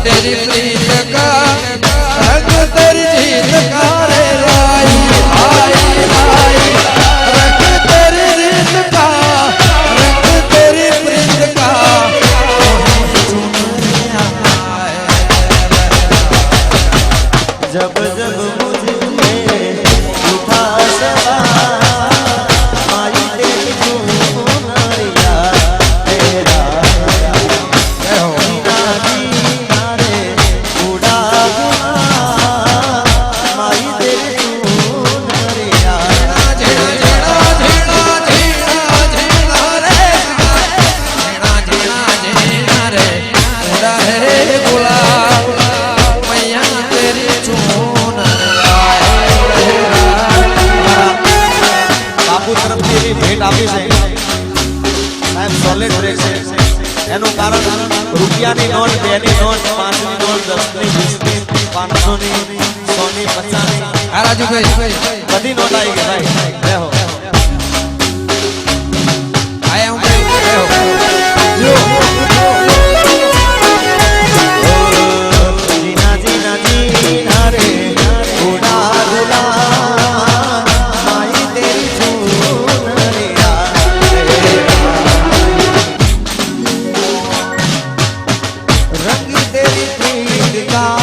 तेरी प्रीत का रंग तेरी जीत का रे लाई आई आई रंग तेरी रीत का रंग तेरी प्रीत का जब जब मुझे उठा माई तेरी चुनरिया तेरा जीना जीना रे उड़ा माई तेरी चुनरिया झेड़ा झेड़ा झेड़ा झेड़ा झेड़ा रे झेड़ा झेड़ा झेड़ा रे उड़ा रे गुलाब मैया तेरी चून बापू तरफ तेरी भेट आपी છે સાહેબ સોલિડ બ્રેક છે એનું કારણ રૂપિયાની નોટ 2 ની નોટ 5 ની નોટ 10 ની 20 ની 500 ની 100 ની 50 ની આ રાજુભાઈ બધી નોટ આવી ગઈ ભાઈ રહેો આયા હું રહેો જીના જીના જીના રે ઉડા ગુલા માઈ તેરી ચૂનરિયા રંગી તેરી પ્રીત કા